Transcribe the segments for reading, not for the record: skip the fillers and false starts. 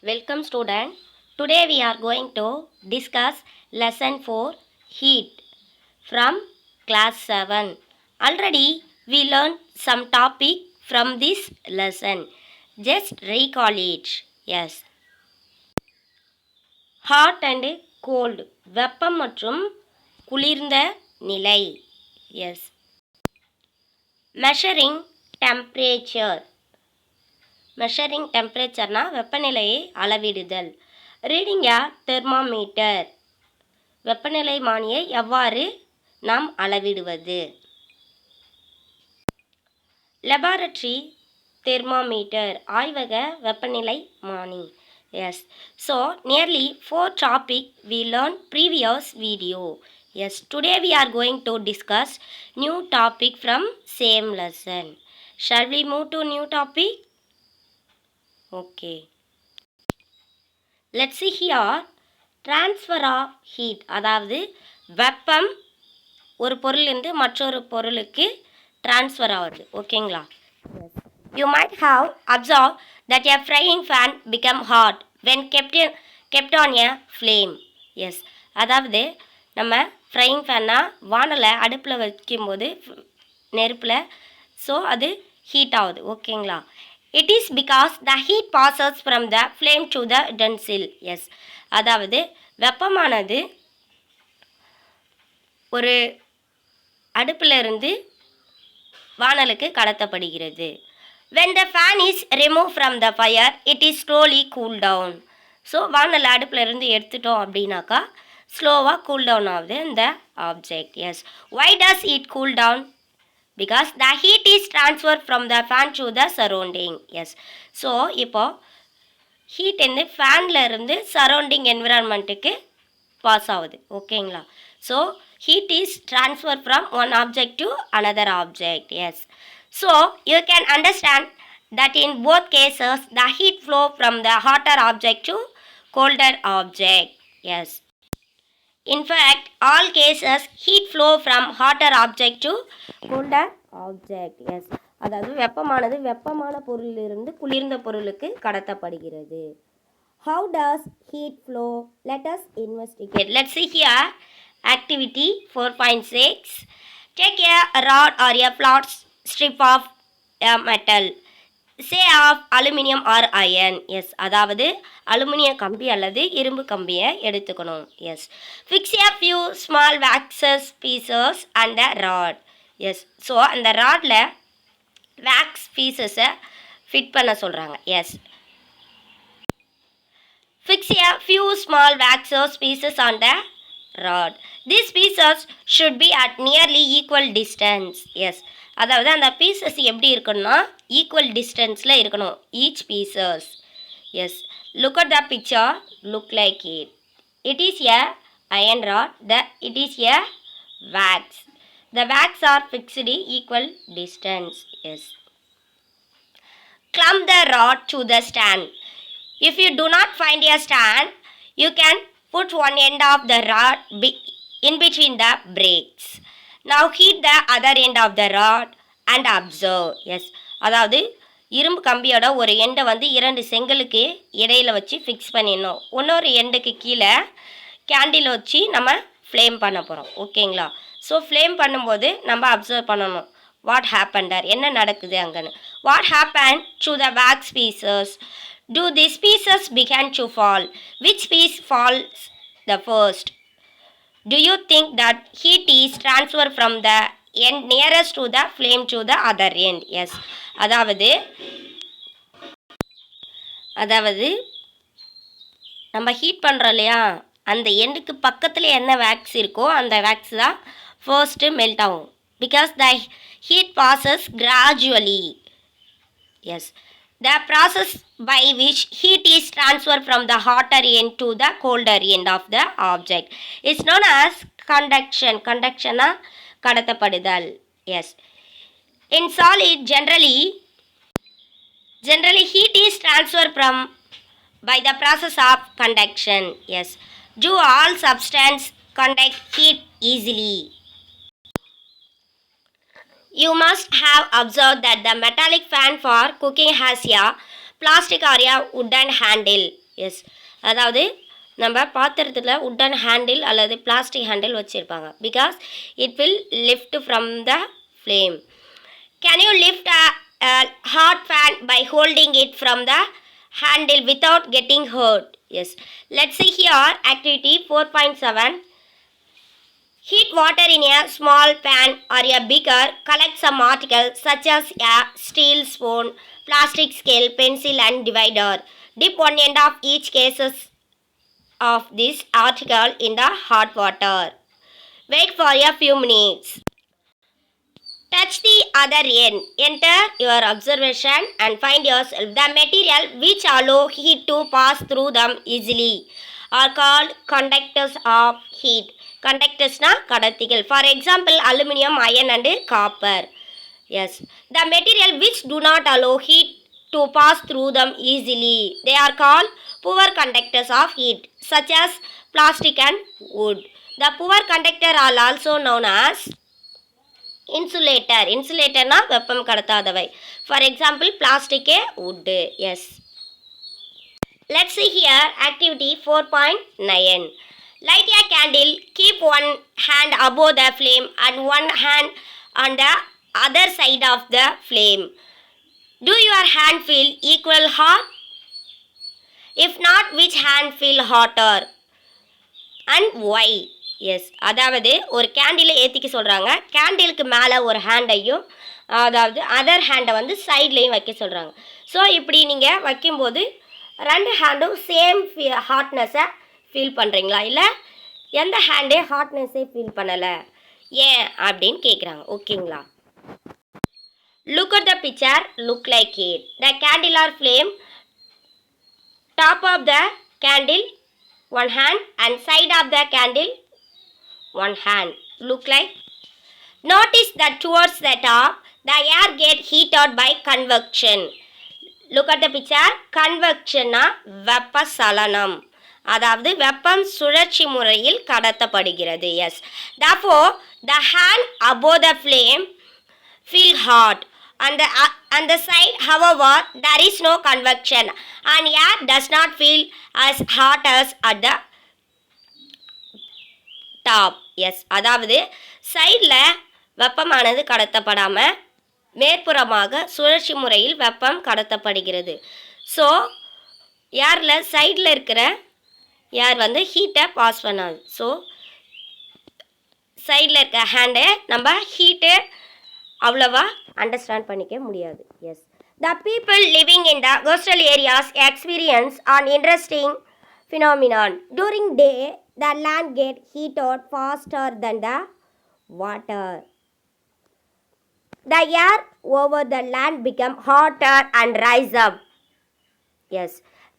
Welcome student. Today we are going to discuss lesson 4 heat from class 7. Already we learned some topic from this lesson. Just recall it. Yes. Hot and cold. வெப்பம் மற்றும் குளிர்ந்த நிலை. Yes. Measuring temperature. Measuring டெம்பரேச்சர்னா வெப்பநிலையை அளவிடுதல். Reading a thermometer வெப்பநிலை மானியை எவ்வாறு நாம் அளவிடுவது. லெபார்டரி தெர்மாமீட்டர் ஆய்வக வெப்பநிலை மானி. Yes. So nearly 4 topic we learned previous video. Yes. Today we are going to discuss new topic from same lesson. Shall we move to new topic? Okay. Let's see here. Transfer of heat அதாவது வெப்பம் ஒரு பொருளிலிருந்து மற்றொரு பொருளுக்கு transfer ஆகுது. ஓகேங்களா? You might have observed that a frying pan become hot when kept on a flame. Yes. அதாவது நம்ம frying pan-னா வானலை அடுப்பில் வைக்கும்போது நெருப்பில் ஸோ அது ஹீட் ஆகுது. ஓகேங்களா? It is because the heat passes from the flame to the utensil. Yes. அதாவது வெப்பமானது ஒரு அடுப்பில் இருந்து வானலுக்கு கடத்தப்படுகிறது. When the fan is removed from the fire, it is slowly cool down. So வானல் அடுப்பில் இருந்து எடுத்துட்டோம் அப்படின்னாக்கா ஸ்லோவாக கூல் டவுன் ஆகுது இந்த object. Yes. Why does it cool down? Because the heat is transferred from the fan to the surrounding. Yes. So இப்போ heat வந்து ஃபேனில் இருந்து சரௌண்டிங் என்விரான்மெண்ட்டுக்கு பாஸ் ஆகுது. ஓகேங்களா? So heat is transferred from one object to another object. Yes. So you can understand that in both cases the heat flow from the hotter object to colder object. Yes. In fact, all cases heat flow from hotter object to colder object. Yes. அதாவது வெப்பமானது வெப்பமான பொருளிலிருந்து குளிர்ந்த பொருளுக்கு கடத்தப்படுகிறது. How does heat flow? Let us investigate. Let's see here. Activity 4.6. Take a rod or a flat strip of metal. Say of aluminium or iron. Yes. அதாவது அலுமினிய கம்பி அல்லது இரும்பு கம்பியை எடுத்துக்கணும். Yes. Fix a few small waxes pieces on the rod. Yes. So அந்த ராடில் wax பீசஸை fit பண்ண சொல்கிறாங்க. Yes. Fix a few small waxes pieces on the rod. These pieces should be at nearly equal distance. Yes. அதாவது அந்த pieces எப்படி இருக்கணும்னா equal டிஸ்டன்ஸில் இருக்கணும் each pieces. Yes. Look at the picture. Look like it. It is a iron rod. It is a wax. The wax are fixed equal distance. Yes. Clamp the rod to the stand. If you do not find a stand, you can put one end of the rod in between the breaks. Now heat the other end of the rod and observe. Yes. அதாவது இரும்பு கம்பியோட ஒரு எண்டை வந்து 2 செங்கலுக்கு இடையில வச்சு fix பண்ணிடணும். இன்னொரு எண்டுக்கு கீழே கேண்டில் வச்சு நம்ம ஃப்ளேம் பண்ண போகிறோம். ஓகேங்களா? ஸோ ஃப்ளேம் பண்ணும்போது நம்ம அப்சர்வ் பண்ணணும் வாட் ஹேப்பன்டர் என்ன நடக்குது அங்கன்னு. What happen to the wax pieces? Do these pieces begin to fall? Which piece falls the first? Do you think that heat is transferred from the end nearest to the flame to the other end? Yes. அதாவது நம்ம heat பண்ணுறோம் இல்லையா அந்த எண்டுக்கு பக்கத்தில் என்ன wax இருக்கோ அந்த வேக்ஸ் தான் ஃபர்ஸ்ட்டு மெல்ட் ஆகும். Because the heat passes gradually. Yes. The process by which heat is transferred from the hotter end to the colder end of the object is known as conduction. Conduction கடத்தப்படுதல். Yes. In solid generally heat is transferred from by the process of conduction. Yes. Do all substance conduct heat easily? You must have observed that the metallic fan for cooking has a plastic or a wooden handle. Yes, அதாவது நம்ம பாத்திரத்தில் wooden handle அல்லது plastic handle வச்சுருப்பாங்க. Because it will lift from the flame. Can you lift a hot fan by holding it from the handle without getting hurt? Yes. Let's see here activity 4.7. Heat water in a small pan or a beaker. Collect some articles such as a steel spoon, plastic scale, pencil and divider. Dip one end of each cases of this article in the hot water. Wait for a few minutes. Touch the other end. Enter your observation and find yourself. The material which allow heat to pass through them easily are called conductors of heat. Conductors na kadatigal. For example, aluminum, iron and copper. Yes. The material which do not allow heat to pass through them easily, they are called poor conductors of heat, such as plastic and wood. The poor conductor are also known as insulator. Insulator na வெப்பம் கடத்தாதவை. For example, plastic, wood. Yes. Let's see here activity 4.9. Light a candle. Keep one hand above the flame and one hand on the other side of the flame. Do your hand feel equal hot? If not, which hand feel hotter and why? Yes, அதாவது ஒரு கேண்டிலை ஏற்றிக்க சொல்கிறாங்க. கேண்டிலுக்கு மேலே ஒரு ஹேண்டையும் அதாவது other ஹேண்டை வந்து சைட்லேயும் வைக்க சொல்கிறாங்க. ஸோ இப்படி நீங்கள் வைக்கும்போது ரெண்டு ஹேண்டும் சேம் ஹாட்னஸை ஃபீல் பண்ணுறீங்களா, இல்லை எந்த ஹேண்டே ஹாட்னஸே ஃபீல் பண்ணலை ஏன் அப்படின்னு கேட்குறாங்க. ஓகேங்களா? Look at the picture. Look like it. The candle or flame. Top of the candle one hand and side of the candle one hand. Look like. Notice that towards the top the air get heated by convection. Look at the picture. Convection na வெப்ப சலனம், அதாவது வெப்பம் சுழற்சி முறையில் கடத்தப்படுகிறது. Yes. Therefore the hand above the flame feel hot. On the side, however, there is no convection and air does not feel as hot as at the top. Yes, அதாவது சைடில் வெப்பமானது கடத்தப்படாமல் மேற்புறமாக சுழற்சி முறையில் வெப்பம் கடத்தப்படுகிறது. ஸோ ஏரில் சைடில் இருக்கிற ஏர் வந்து ஹீட்டை பாஸ் பண்ணாது. ஸோ சைடில் இருக்க ஹேண்டை நம்ம ஹீட்டு அவ்வளவா அண்டர்ஸ்டாண்ட் பண்ணிக்க முடியாது. Yes, the people living in the coastal areas experience an interesting phenomenon. During day, the land get heated faster than the water. The air over the land become hotter and rise up. Yes,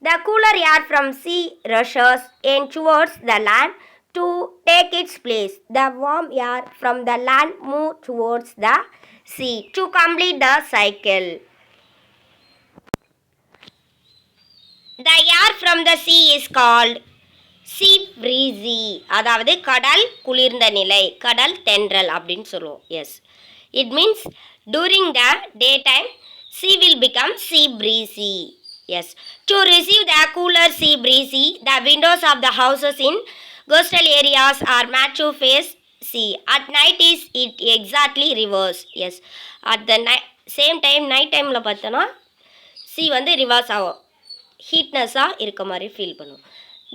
the cooler air from sea rushes in towards the land to take its place. The warm air from the land move towards the sea to complete the cycle. The air from the sea is called sea breezy. அதாவது கடல் குளிர்ந்த நிலை, கடல் தென்றல் அப்படின்னு சொல்லுவோம். Yes, it means during the daytime sea will become sea breezy. Yes, to receive the cooler sea breezy, the windows of the houses in coastal areas are made to face sea. At night is it exactly reverse. Yes, at the same time night timeல பார்த்தோன்னா sea வந்து reverse ஆகும், ஹீட்னஸாக இருக்க மாதிரி feel பண்ணும்.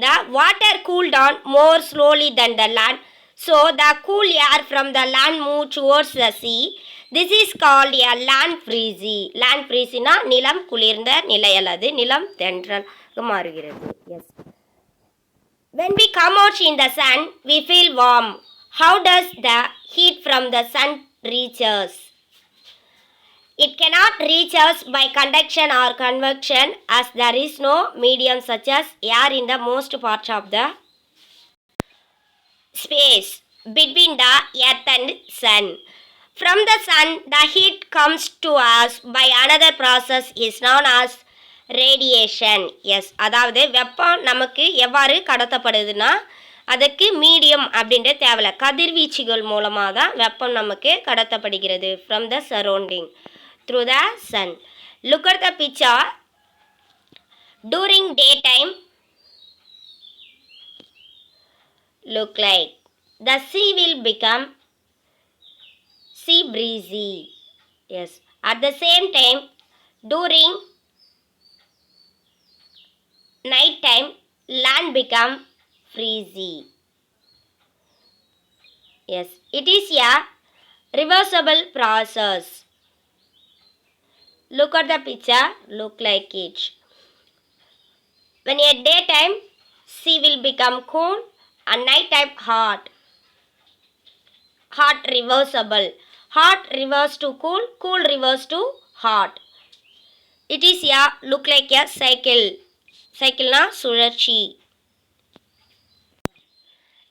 The water cool down more slowly than the land, so the cool air from the land move towards the sea. This is called a land breezy. Land breezy na நிலம் குளிர்ந்த நிலை அல்லது நிலம் தென்றலாக மாறுகிறது. Yes. When we come out in the sun, we feel warm. How does the heat from the sun reach us? It cannot reach us by conduction or convection, as there is no medium such as air in the most part of the space between the earth and sun. From the sun, the heat comes to us by another process is known as radiation. Yes, அதாவது வெப்பம் நமக்கு எவ்வாறு கடத்தப்படுதுன்னா அதுக்கு medium அப்படின்ற தேவையில்ல, கதிர்வீச்சுகள் மூலமாக தான் வெப்பம் நமக்கு கடத்தப்படுகிறது from the surrounding through the sun. Look at the picture. During daytime, look like? The sea will become sea breezy. Yes. At the same time, during night time, land become freezy. Yes. It is a reversible process. Look at the picture. Look like it. When at daytime, sea will become cool and nighttime hot. Hot reversible. Hot reverse to cool, cool reverse to hot. It is a look like a cycle. Cycle na சுழற்சி.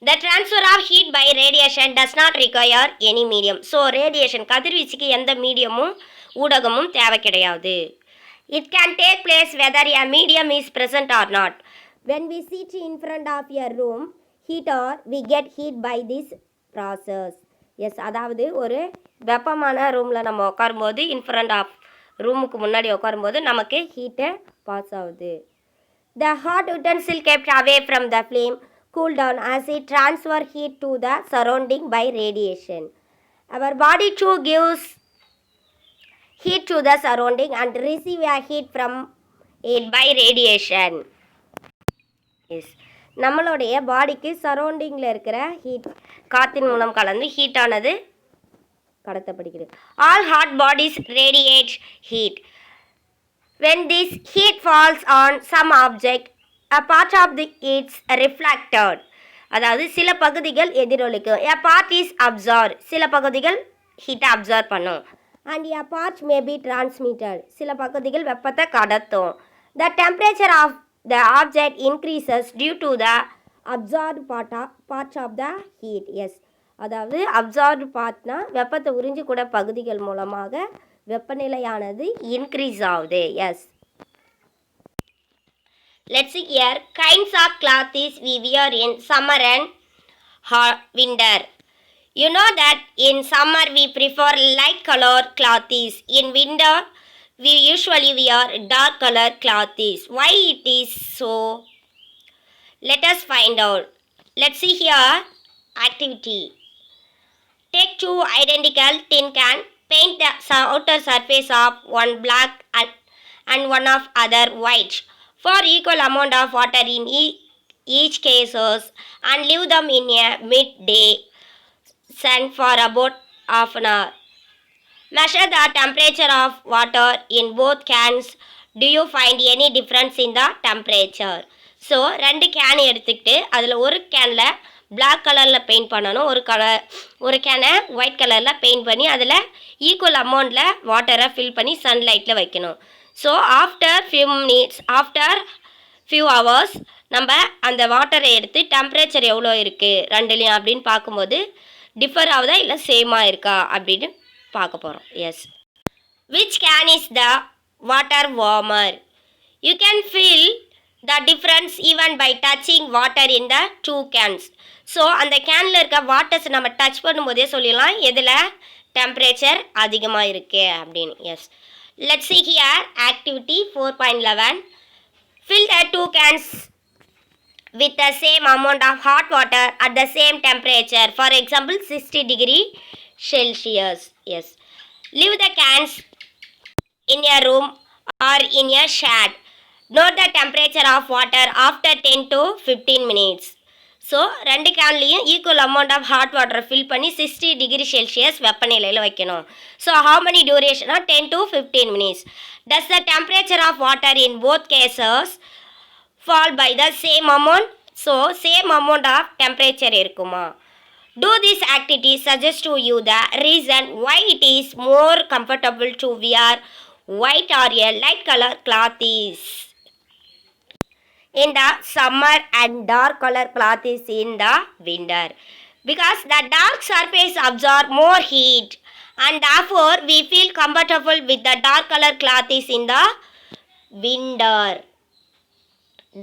The transfer of heat by radiation does not require any medium. So radiation கதிர்வீச்சுக்கு எந்த மீடியமும் ஊடகமும் தேவை கிடையாது. It can take place whether a medium is present or not. When we sit in front of a room heater, we get heat by this process. Yes, அதாவது ஒரு வெப்பமான ரூமில் நம்ம உட்காரும்போது இன்ஃப்ரண்ட் ஆஃப் ரூமுக்கு முன்னாடி உட்காரும்போது நமக்கு ஹீட்டை பாஸ் ஆகுது. The hot utensil kept away from the flame cool down as it transfer heat to the surrounding by radiation. Our body too gives heat to the surrounding and receive a heat from it by radiation. Yes. நம்மளுடைய பாடிக்கு சரௌண்டிங்கில் இருக்கிற heat காற்றின் மூலம் கலந்து ஹீட்டானது கடத்தப்படுகிறது. All hot bodies radiate heat. When this heat falls on some object, a part of the it's reflected. அதாவது சில பகுதிகள் எதிரொலிக்கும். A part is absorbed. சில பகுதிகள் ஹீட்டை அப்சார்ப் பண்ணும். And a part may be transmitted. சில பகுதிகள் வெப்பத்தை கடத்தும். The temperature of the object increases due to the absorbed part of the heat. Yes. அதாவது அப்சார்ப்டு பார்ட்னா வெப்பத்தை உறிஞ்சி கூட பகுதிகள் மூலமாக வெப்பநிலையானது இன்க்ரீஸ் ஆகுது. S. Let's see here. Kinds of clothes we wear in summer and winter. You know that in summer we prefer light color clothes. In winter we usually wear dark color clothes. Why it is so? Let us find out. Let's see here. Activity. Take two identical tin cans. Paint the outer surface of one black and one of other white. For equal amount of water in each cases and leave them in a midday sun for about half an hour. Measure the temperature of water in both cans. Do you find any difference in the temperature? So ரெண்டு can எடுத்துக்கிட்டு அதில் ஒரு கேனில் black கலரில் paint பண்ணணும், ஒரு கேனை white கலரில் paint பண்ணி அதில் ஈக்குவல் அமௌண்ட்டில் வாட்டரை ஃபில் பண்ணி சன்லைட்டில் வைக்கணும். ஸோ ஆஃப்டர் ஃபியூ ஹவர்ஸ் நம்ம அந்த வாட்டரை எடுத்து டெம்பரேச்சர் எவ்வளோ இருக்குது ரெண்டுலேயும் அப்படின்னு பார்க்கும்போது டிஃபர் ஆகுதா இல்லை சேமாக இருக்கா அப்படின்னு பார்க்க போகிறோம். Yes. Which can is the water warmer? You can feel the difference even by touching water in the two cans. So அந்த கேனில் இருக்க வாட்டர்ஸ் நம்ம டச் பண்ணும்போதே சொல்லிடலாம் எதில் டெம்பரேச்சர் அதிகமாக இருக்குது அப்படின்னு. Yes. Let's see here activity 4.11. Fill the two cans with the same amount of hot water at the same temperature. For example 60 degree Celsius. Yes. Leave the cans in a room or in a shed. Note the temperature of water after 10 to 15 minutes. So ரெண்டு கேன்லேயும் equal amount of hot வாட்டரை fill பண்ணி 60 degree Celsius வெப்பநிலையில் வைக்கணும். So how many டியூரேஷனா 10 to 15 minutes. Does the temperature of water in both cases fall by the same amount? So same amount of temperature இருக்குமா? Do this activity suggest to you the reason why it is more comfortable to wear white or a light color clothes in the summer and dark color clothes in the winter? Because the dark surface absorb more heat and therefore we feel comfortable with the dark color clothes in the winter.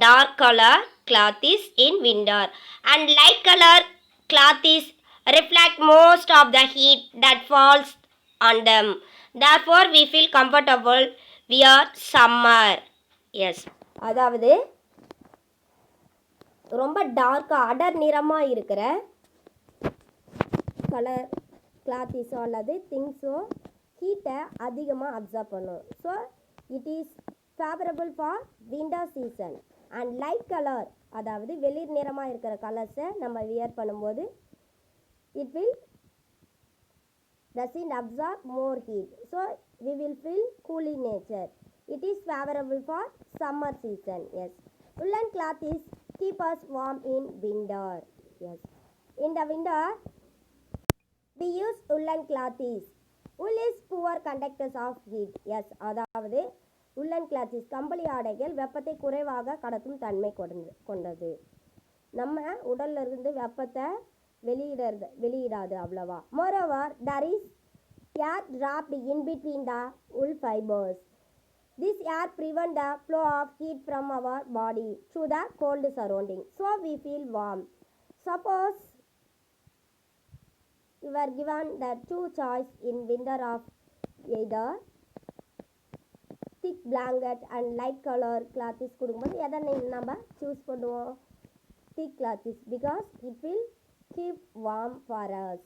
Dark color clothes in winter and light color clothes reflect most of the heat that falls on them. Therefore we feel comfortable wear summer. Yes. அதாவது ரொம்ப டார்க்காக அடர் நிறமாக இருக்கிற colour கிளாத்திஸோ அல்லது திங்ஸோ ஹீட்டை அதிகமாக observe பண்ணும். So it is favourable for winter season. And light colour, அதாவது வெளிர் நிறமாக இருக்கிற கலர்ஸை நம்ம வியர் பண்ணும்போது it will doesn't absorb more heat, so we will feel cool in nature. It is favorable for summer season. Yes, woolen cloth is keep us warm in winter. Yes, in the winter we use woolen cloth. Wool is poor conductors of heat. Yes, அதாவது woolen cloth கம்பளி ஆடைகள் வெப்பத்தை குறைவாக கடத்தும் தன்மை கொண்டது. நம்ம உடல்ல இருந்து வெப்பத்தை வெளியிடாது அவ்வளவா. Moreover, there is air trapped in between the wool fibers. This air prevents the flow of heat from our body to the cold surrounding, so we feel warm. Suppose you are given the two choice in winter of either thick blanket and light color clothes கொடுக்கும்போது எதை நம்ம choose பண்ணுவோம்? thick clothes, because it will keep warm for us.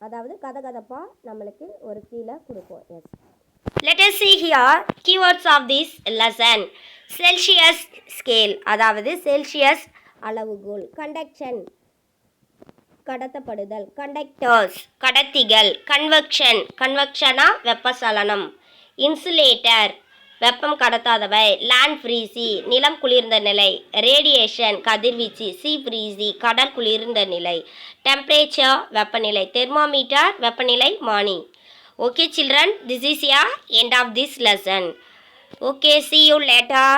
அதாவது கதகதப்பா நம்மளுக்கு ஒரு ஃபீலை கொடுக்கும். Yes, let us see here keywords of this lesson. Celsius scale, அதாவது செல்சியஸ் அளவுகோல். conduction, கடத்தப்படுதல். கண்டக்டர்ஸ், கடத்திகள். கன்வெக்ஷன், கன்வெக்ஷனா வெப்பசலனம். இன்சுலேட்டர், வெப்பம் கடத்தாதவை. லேண்ட் ஃப்ரீசி, நிலம் குளிர்ந்த நிலை. ரேடியேஷன், கதிர்வீச்சு. சீ ஃப்ரீசி, கடல் குளிர்ந்த நிலை. டெம்பரேச்சர், வெப்பநிலை. தெர்மோமீட்டர், வெப்பநிலை மானி. Okay children, this is your end of this lesson. Okay, see you later.